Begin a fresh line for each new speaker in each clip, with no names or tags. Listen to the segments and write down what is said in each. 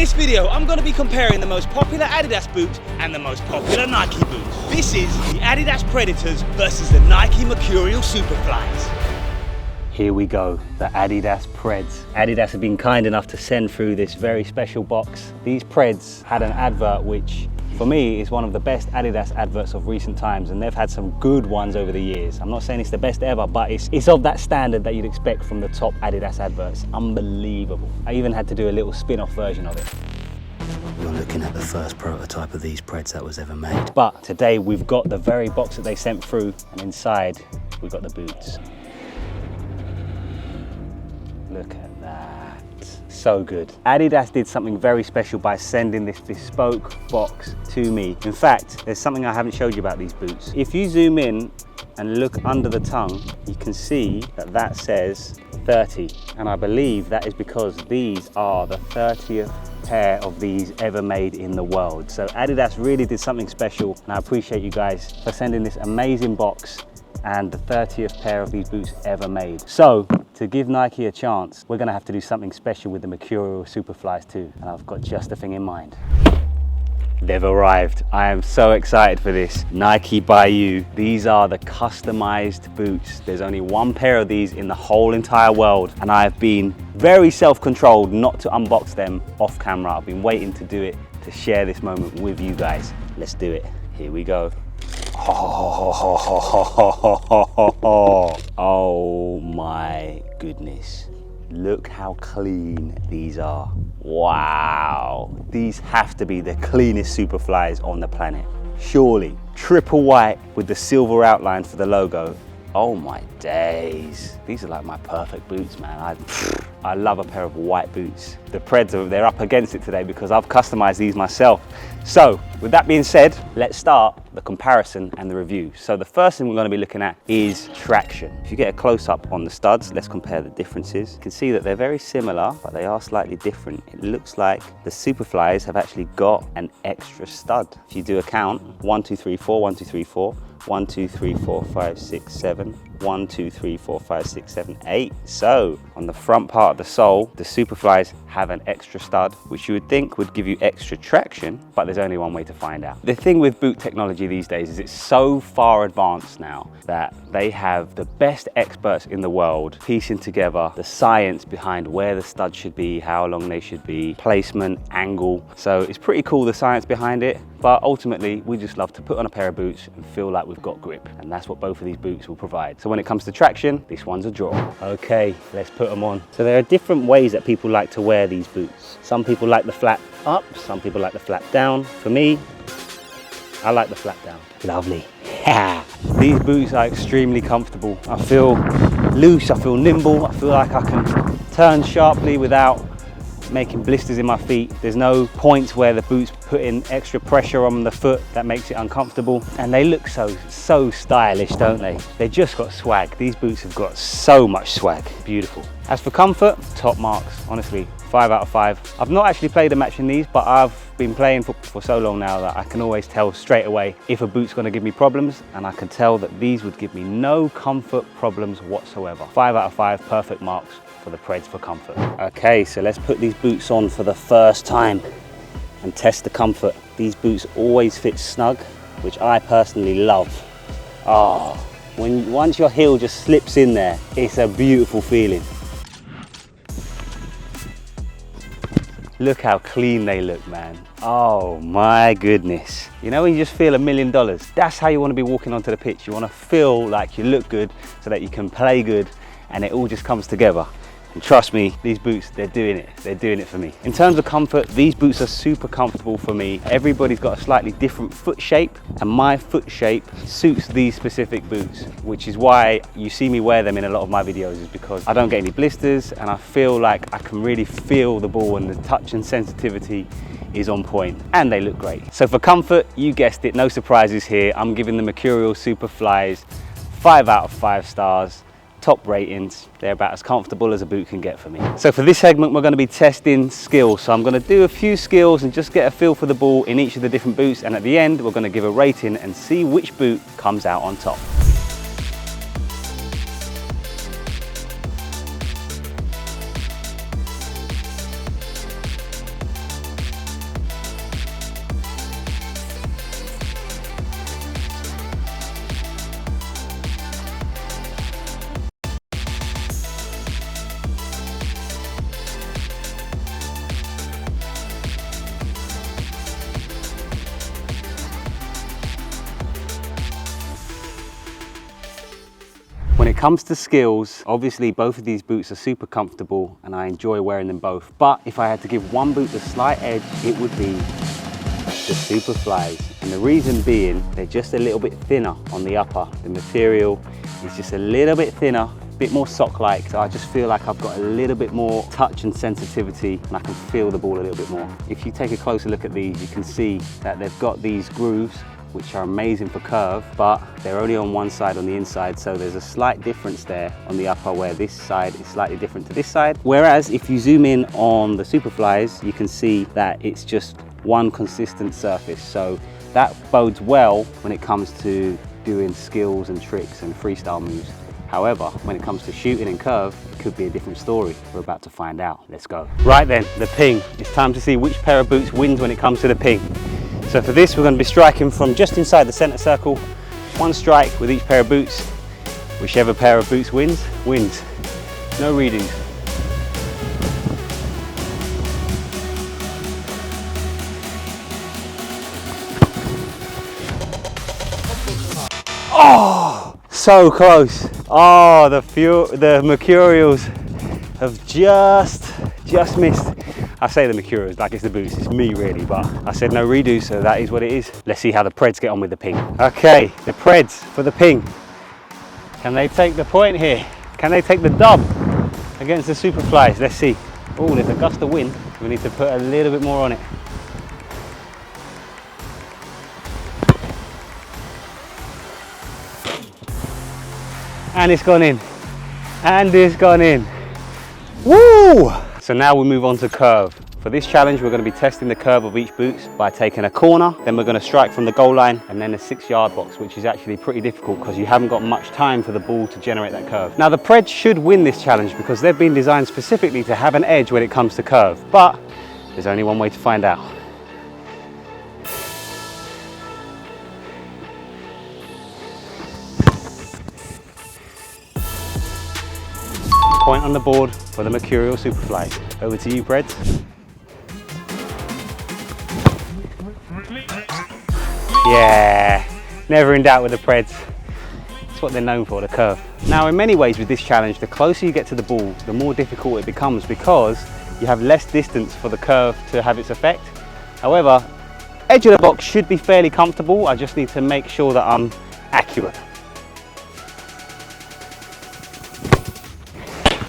this video, I'm going to be comparing the most popular Adidas boot and the most popular Nike boot. This is the Adidas Predators versus the Nike Mercurial Superflies. Here we go, the Adidas Preds. Adidas have been kind enough to send through this very special box. These Preds had an advert which, for me, is one of the best Adidas adverts of recent times, and they've had some good ones over the years. I'm not saying it's the best ever, but it's of that standard that you'd expect from the top Adidas adverts. Unbelievable. I even had to do a little spin-off version of it.
We're looking at the first prototype of these Preds that was ever made.
But today we've got the very box that they sent through, and inside we've got the boots. Look at that, so good. Adidas did something very special by sending this bespoke box to me. In fact, there's something I haven't showed you about these boots. If you zoom in and look under the tongue, you can see that that says 30. And I believe that is because these are the 30th pair of these ever made in the world. So Adidas really did something special, and I appreciate you guys for sending this amazing box and the 30th pair of these boots ever made. So, to give Nike a chance, we're gonna have to do something special with the Mercurial Superflies too, and I've got just a thing in mind. They've arrived. I am so excited for this. Nike by you. These are the customized boots. There's only one pair of these in the whole entire world, and I've been very self-controlled not to unbox them off camera. I've been waiting to do it, to share this moment with you guys. Let's do it. Here we go. Oh my goodness. Look how clean these are. Wow. These have to be the cleanest Superflies on the planet. Surely. Triple white with the silver outline for the logo. Oh my days. These are like my perfect boots, man. I love a pair of white boots. The Preds, they're up against it today because I've customized these myself. So, with that being said, let's start the comparison and the review. So the first thing we're going to be looking at is traction. If you get a close-up on the studs, let's compare the differences. You can see that they're very similar, but they are slightly different. It looks like the Superflies have actually got an extra stud. If you do a count, 1, 2, 3, 4, 1, 2, 3, 4, 1, 2, 3, 4, 5, 6, 7, 1, 2, 3, 4, 5, 6, 7, 8. So on the front part of the sole, the Superflies have an extra stud, which you would think would give you extra traction, but there's only one way to find out. The thing with boot technology these days is it's so far advanced now that they have the best experts in the world piecing together the science behind where the studs should be, how long they should be, placement, angle. So it's pretty cool, the science behind it, but ultimately we just love to put on a pair of boots and feel like we've got grip, and that's what both of these boots will provide. So when it comes to traction, this one's a draw. Okay, let's put them on. So there are different ways that people like to wear these boots. Some people like the flap up, some people like the flap down. For me, I like the flap down. Lovely. These boots are extremely comfortable. I feel loose, I feel nimble, I feel like I can turn sharply without making blisters in my feet. There's no points where the boots put in extra pressure on the foot that makes it uncomfortable. And they look so stylish, don't they? They just got swag. These boots have got so much swag. Beautiful. As for comfort, top marks, honestly. 5 out of 5. I've not actually played a match in these, but I've been playing for so long now that I can always tell straight away if a boot's going to give me problems, and I can tell that these would give me no comfort problems whatsoever. 5 out of 5, perfect marks for the Preds for comfort. Okay, so let's put these boots on for the first time and test the comfort. These boots always fit snug, which I personally love. Oh, once your heel just slips in there, it's a beautiful feeling. Look how clean they look, man. Oh my goodness. You know when you just feel $1 million? That's how you want to be walking onto the pitch. You want to feel like you look good so that you can play good, and it all just comes together. And trust me, these boots, they're doing it. They're doing it for me. In terms of comfort, these boots are super comfortable for me. Everybody's got a slightly different foot shape, and my foot shape suits these specific boots, which is why you see me wear them in a lot of my videos, is because I don't get any blisters, and I feel like I can really feel the ball, and the touch and sensitivity is on point, and they look great. So for comfort, you guessed it, no surprises here. I'm giving the Mercurial Superflies 5 out of 5 stars. Top ratings. They're about as comfortable as a boot can get for me. So for this segment, we're going to be testing skills. So I'm going to do a few skills and just get a feel for the ball in each of the different boots, and at the end we're going to give a rating and see which boot comes out on top. comes to skills, obviously both of these boots are super comfortable and I enjoy wearing them both. But if I had to give one boot the slight edge, it would be the Superflies. And the reason being, they're just a little bit thinner on the upper. The material is just a little bit thinner, a bit more sock-like, so I just feel like I've got a little bit more touch and sensitivity and I can feel the ball a little bit more. If you take a closer look at these, you can see that they've got these grooves which are amazing for curve, but they're only on one side on the inside, so there's a slight difference there on the upper where this side is slightly different to this side. Whereas if you zoom in on the Superflies, you can see that it's just one consistent surface, so that bodes well when it comes to doing skills and tricks and freestyle moves. However, when it comes to shooting and curve, it could be a different story. We're about to find out. Let's go. Right then, the ping. It's time to see which pair of boots wins when it comes to the ping. So for this, we're going to be striking from just inside the center circle. One strike with each pair of boots. Whichever pair of boots wins, wins. No readings. Oh, so close. Oh, the Mercurials have just missed. I say the Mercurials like it's the boots, it's me really, but I said no redo, so that is what it is. Let's see how the Preds get on with the ping. Okay, the Preds for the ping. Can they take the point here? Can they take the dub against the Superflies? Let's see. Oh, there's a gust of wind. We need to put a little bit more on it. And it's gone in, and it's gone in. Woo! So now we move on to curve. For this challenge, we're going to be testing the curve of each boot by taking a corner, then we're going to strike from the goal line, and then a 6-yard box, which is actually pretty difficult because you haven't got much time for the ball to generate that curve. Now the Preds should win this challenge because they've been designed specifically to have an edge when it comes to curve, but there's only one way to find out. Point on the board for the Mercurial Superfly. Over to you, Preds. Yeah, never in doubt with the Preds. That's what they're known for, the curve. Now, in many ways with this challenge, the closer you get to the ball, the more difficult it becomes because you have less distance for the curve to have its effect. However, edge of the box should be fairly comfortable. I just need to make sure that I'm accurate.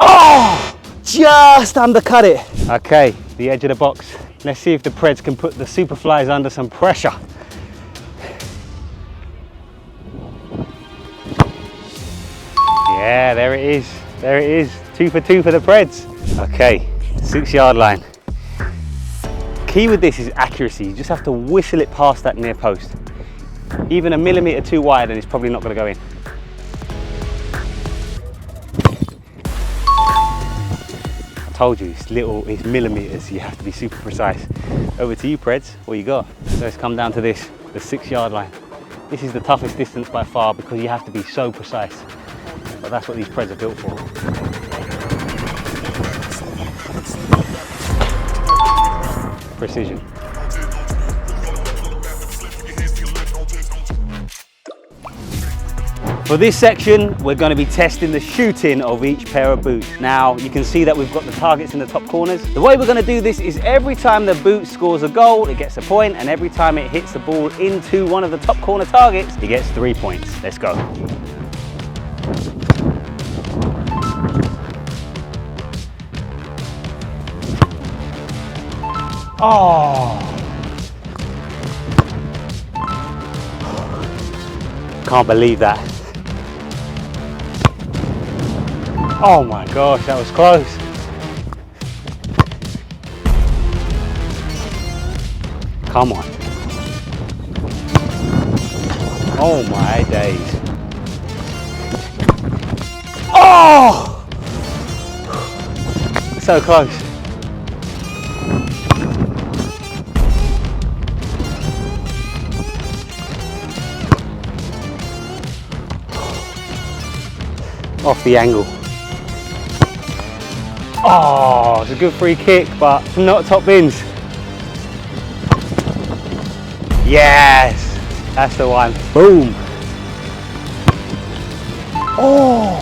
Oh, just undercut it. Okay, the edge of the box. Let's see if the Preds can put the Superflies under some pressure. Yeah, there it is. There it is. 2 for 2 for the Preds. Okay, 6-yard line. Key with this is accuracy. You just have to whistle it past that near post. Even a millimetre too wide and it's probably not going to go in. Told you, it's millimeters, you have to be super precise. Over to you, Preds, what you got? So it's come down to this, the 6-yard line. This is the toughest distance by far because you have to be so precise. But that's what these Preds are built for. Precision. For this section, we're going to be testing the shooting of each pair of boots. Now, you can see that we've got the targets in the top corners. The way we're going to do this is every time the boot scores a goal, it gets a point, and every time it hits the ball into one of the top corner targets, it gets 3 points. Let's go. Oh! Can't believe that. Oh my gosh, that was close. Come on. Oh my days. Oh! So close. Off the angle. Oh, it's a good free kick, but not top bins. Yes, that's the one. Boom. Oh,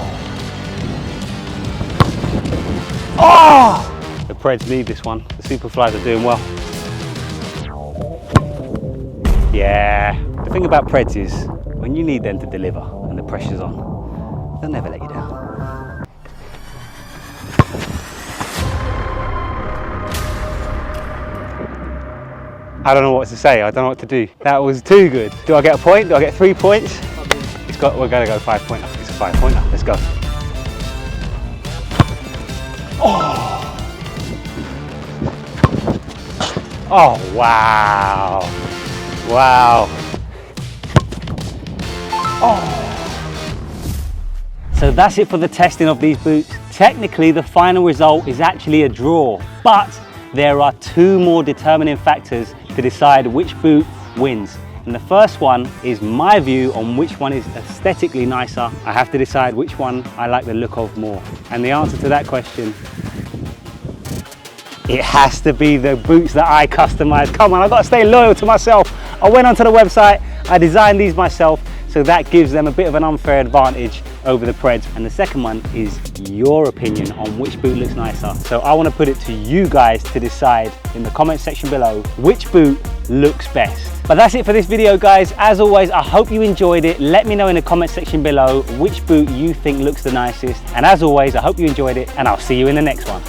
Oh! The Preds need this one. The Superflies are doing well. Yeah. The thing about Preds is, when you need them to deliver and the pressure's on, they'll never let you down. I don't know what to say, I don't know what to do. That was too good. Do I get a point? Do I get 3 points? We're gonna go 5 pointer. It's a 5 pointer, let's go. Oh! Oh, wow. Wow. Oh. So that's it for the testing of these boots. Technically, the final result is actually a draw, but there are 2 more determining factors to decide which boot wins. And the first one is my view on which one is aesthetically nicer. I have to decide which one I like the look of more. And the answer to that question, it has to be the boots that I customize. Come on, I've got to stay loyal to myself. I went onto the website, I designed these myself, so that gives them a bit of an unfair advantage over the Preds. And the second one is your opinion on which boot looks nicer. So I want to put it to you guys to decide in the comment section below which boot looks best. But that's it for this video, guys. As always, I hope you enjoyed it. Let me know in the comment section below which boot you think looks the nicest. And as always, I hope you enjoyed it, and I'll see you in the next one.